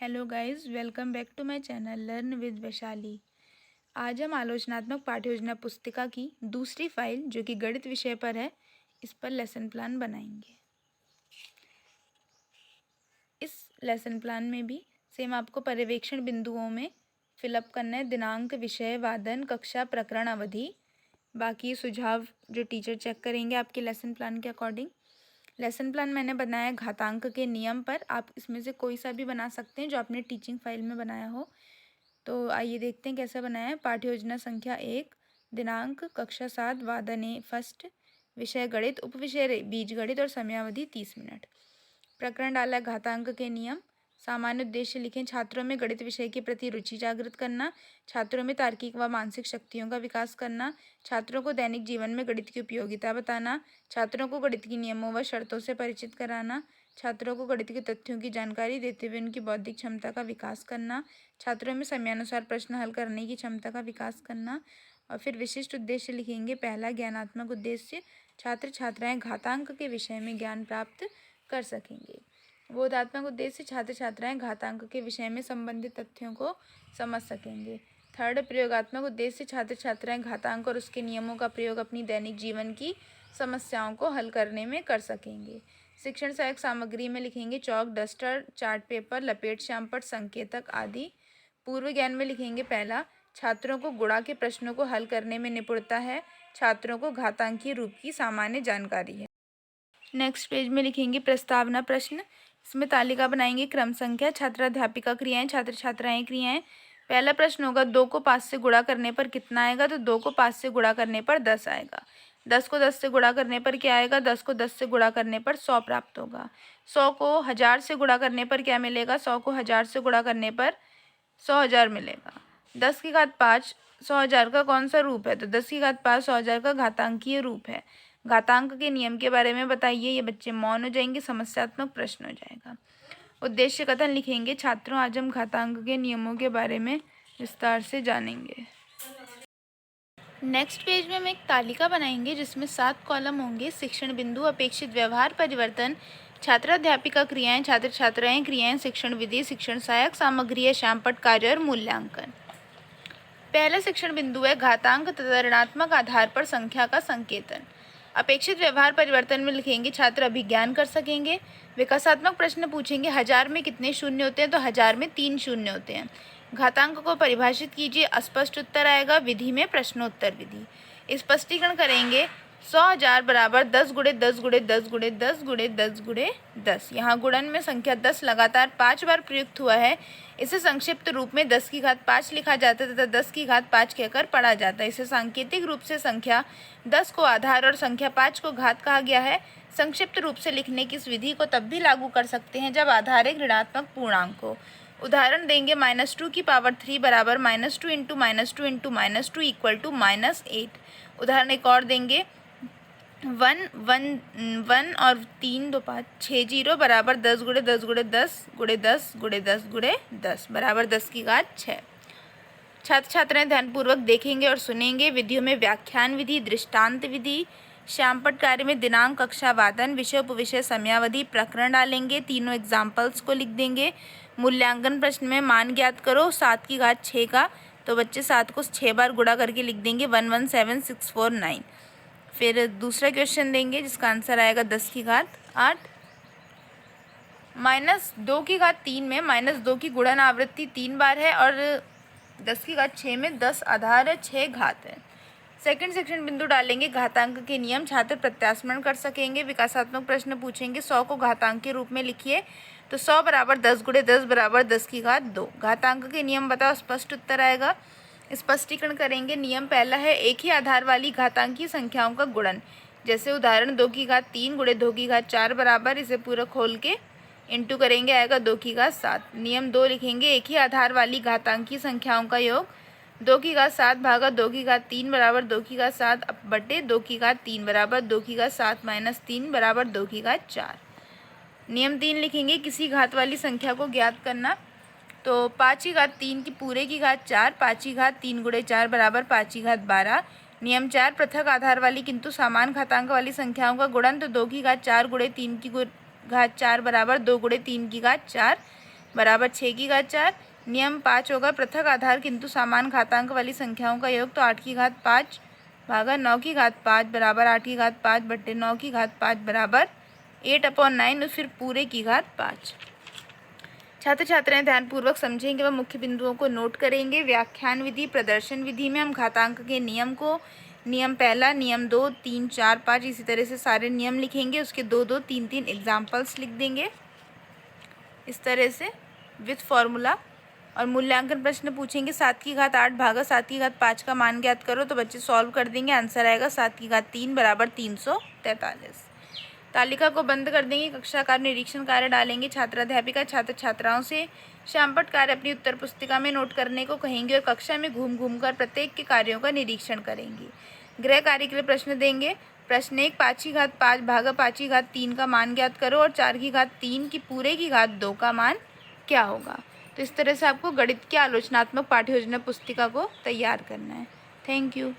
Hello guys, welcome back to my channel learn with Vaishali. आज हम आलोचनात्मक पाठ्ययोजना पुस्तिका की दूसरी फाइल जो कि गणित विषय पर है, इस पर लेसन प्लान बनाएंगे। इस लेसन प्लान में भी सेम आपको पर्यवेक्षण बिंदुओं में फिलअप करना है दिनांक, विषय, वादन, कक्षा, प्रकरण, अवधि। बाकी सुझाव जो टीचर चेक करेंगे आपके लेसन प्लान के अकॉर्डिंग। लेसन प्लान मैंने बनाया घातांक के नियम पर। आप इसमें से कोई सा भी बना सकते हैं जो आपने टीचिंग फाइल में बनाया हो। तो आइए देखते हैं कैसा बनाया है। पाठ्ययोजना संख्या 1, दिनांक, कक्षा 7, वादन ए फर्स्ट, विषय गणित, उपविषय बीजगणित और समयावधि 30 मिनट। प्रकरण डाला घातांक के नियम। सामान्य उद्देश्य लिखें, छात्रों में गणित विषय के प्रति रुचि जागृत करना, छात्रों में तार्किक व मानसिक शक्तियों का विकास करना, छात्रों को दैनिक जीवन में गणित की उपयोगिता बताना, छात्रों को गणित के नियमों व शर्तों से परिचित कराना, छात्रों को गणित के तथ्यों की जानकारी देते हुए उनकी बौद्धिक क्षमता का विकास करना, छात्रों में समयानुसार प्रश्न हल करने की क्षमता का विकास करना। और फिर विशिष्ट उद्देश्य लिखेंगे। पहला, ज्ञानात्मक उद्देश्य, छात्र छात्राएं घातांक के विषय में ज्ञान प्राप्त कर सकेंगे। बोधात्मक उद्देश्य, छात्र छात्राएं घातांक के विषय में संबंधित तथ्यों को समझ सकेंगे। थर्ड, प्रयोगात्मक उद्देश्य, छात्र छात्राएं घातांक और उसके नियमों का प्रयोग अपनी दैनिक जीवन की समस्याओं को हल करने में कर सकेंगे। शिक्षण सहायक सामग्री में लिखेंगे चौक, डस्टर, चार्ट पेपर, लपेट श्यामपट्ट, संकेतक आदि। पूर्व ज्ञान में लिखेंगे पहला, छात्रों को गुणा के प्रश्नों को हल करने में निपुणता है, छात्रों को घातांकीय रूप की सामान्य जानकारी है। नेक्स्ट पेज में लिखेंगे प्रस्तावना प्रश्न। इसमें तालिका बनाएंगे क्रम संख्या, छात्राध्यापिका क्रियाएं, छात्र छात्राएं क्रियाएं। पहला प्रश्न होगा 2 को 5 से गुणा करने पर कितना आएगा, तो 2 को 5 से गुणा करने पर 10 आएगा। 10 को 10 से गुणा करने पर क्या आएगा, 10 को 10 से गुणा करने पर 100 प्राप्त होगा। 100 को 1000 से गुणा करने पर क्या मिलेगा, 100 को 1000 से गुणा करने पर 100,000 मिलेगा। 10 की घात 5 100,000 का कौन सा रूप है, तो 10 की घात 5 100,000 का घातांकीय रूप है। घातांक के नियम के बारे में बताइए। ये बच्चे मौन हो जाएंगे, समस्यात्मक प्रश्न हो जाएगा। उद्देश्य कथन लिखेंगे, छात्रों आज हम घातांक के नियमों के बारे में विस्तार से जानेंगे। नेक्स्ट पेज में हम एक तालिका बनाएंगे जिसमें 7 कॉलम होंगे। शिक्षण बिंदु, अपेक्षित व्यवहार परिवर्तन, छात्राध्यापिका क्रियाएं, छात्र छात्राएं क्रियाएं, शिक्षण विधि, शिक्षण सहायक सामग्री, श्यामपट्ट कार्य और मूल्यांकन। पहला शिक्षण बिंदु है घातांक तथा ऋणात्मक आधार पर संख्या का संकेतन। अपेक्षित व्यवहार परिवर्तन में लिखेंगे छात्र अभिज्ञान कर सकेंगे। विकासात्मक प्रश्न पूछेंगे 1000 में कितने शून्य होते हैं, तो 1000 में 3 शून्य होते हैं। घातांक को परिभाषित कीजिए, अस्पष्ट उत्तर आएगा। विधि में प्रश्नोत्तर विधि। स्पष्टीकरण करेंगे 100,000 बराबर 10 गुणे 10 गुणे 10 गुणे 10 गुणे 10 गुणे 10। यहाँ गुणन में संख्या 10 लगातार 5 बार प्रयुक्त हुआ है। इसे संक्षिप्त रूप में 10 की घात 5 लिखा जाता है तथा 10 की घात 5 कहकर पढ़ा जाता है। इसे सांकेतिक रूप से संख्या 10 को आधार और संख्या 5 को घात कहा गया है। संक्षिप्त रूप से लिखने की इस विधि को तब भी लागू कर सकते हैं जब आधार एक ऋणात्मक पूर्णांक हो। उदाहरण देंगे -2 की पावर 3 बराबर -2 इंटू -2 इंटू -2 इक्वल टू -8। उदाहरण एक और देंगे 1 1 1 और 3 2 5 6 0 बराबर 10 गुणे 10 गुणे 10 गुणे 10 गुणे 10 गुणे 10 बराबर 10 की घात 6। छात्र छात्राएं ध्यानपूर्वक देखेंगे और सुनेंगे। विधियों में व्याख्यान विधि, दृष्टांत विधि, श्यामपट्ट कार्य में दिनांक, कक्षा, वादन, विषय, उपविषय, समयावधि, प्रकरण डालेंगे। तीनों एग्जाम्पल्स को लिख देंगे। मूल्यांकन प्रश्न में मान ज्ञात करो 7 की घात 6 का, तो बच्चे 7 को 6 बार गुणा करके लिख देंगे 117649। फिर दूसरा क्वेश्चन देंगे जिसका आंसर आएगा 10 की घात 8। -2 की घात 3 में -2 की गुणन आवृत्ति 3 बार है और 10 की घात 6 में 10 आधार है, 6 घात है। सेकंड सेक्शन बिंदु डालेंगे घातांक के नियम, छात्र प्रत्यास्मरण कर सकेंगे। विकासात्मक प्रश्न पूछेंगे 100 को घातांक के रूप में लिखिए, तो 100 बराबर 10 गुणे 10 बराबर 10 की घात 2। घातांक के नियम बताओ, स्पष्ट उत्तर आएगा। स्पष्टीकरण करेंगे। नियम पहला है एक ही आधार वाली घातांकीय संख्याओं का गुणन। जैसे उदाहरण 2 की घात 3 गुणे 2 की घात 4 बराबर, इसे पूरा खोल के इंटू करेंगे आएगा 2 की घात 7। नियम 2 लिखेंगे एक ही आधार वाली घातांकीय संख्याओं का योग 2 की घात 7 भागा 2 की घात 3 बराबर 2 की घात 7 बटे 2 की घात 3 बराबर 2 की घात 7 माइनस 3 बराबर 2 की घात 4। नियम 3 लिखेंगे किसी घात वाली संख्या को ज्ञात करना, तो 5 की घात 3 की पूरे की घात 4, 5 की घात 3 गुणे 4 बराबर 5 की घात 12। नियम 4 पृथक आधार वाली किंतु समान घातांक वाली संख्याओं का गुणन, तो 2 की घात 4 गुणे 3 की घात 4 बराबर 2 गुणे 3 की घात 4। बराबर 6 की घात 4। नियम 5 होगा पृथक आधार किंतु समान घातांक वाली संख्याओं का योग, तो 8 की घात 5 भागा 9 की घात 5 बराबर 8 की घात 5 बट्टे 9 की घात 5 बराबर 8/9 और फिर पूरे की घात 5। छात्र छात्राएं ध्यानपूर्वक समझेंगे व मुख्य बिंदुओं को नोट करेंगे। व्याख्यान विधि प्रदर्शन विधि में हम घातांक के नियम को, नियम पहला, नियम 2, 3, 4, 5 इसी तरह से सारे नियम लिखेंगे, उसके 2-2, 3-3 एग्जाम्पल्स लिख देंगे इस तरह से विथ फॉर्मूला। और मूल्यांकन प्रश्न पूछेंगे 7 की घात 8 भागा 7 की घात 5 का मान ज्ञात करो, तो बच्चे सॉल्व कर देंगे। आंसर आएगा 7 की घात 3 बराबर 343। तालिका को बंद कर देंगे, कक्षा कार्य निरीक्षण कार्य डालेंगे। छात्राध्यापिका छात्र छात्राओं से शामपट कार्य अपनी उत्तर पुस्तिका में नोट करने को कहेंगे और कक्षा में घूम घूम कर प्रत्येक के कार्यों का निरीक्षण करेंगी। गृह कार्य के लिए प्रश्न देंगे। प्रश्न 1, 5 की घात 5 भागा 5 की घात 3 का मान ज्ञात करो और 4 की घात 3 की पूरे की घात 2 का मान क्या होगा। तो इस तरह से आपको गणित की आलोचनात्मक पाठ्य योजना पुस्तिका को तैयार करना है। Thank you.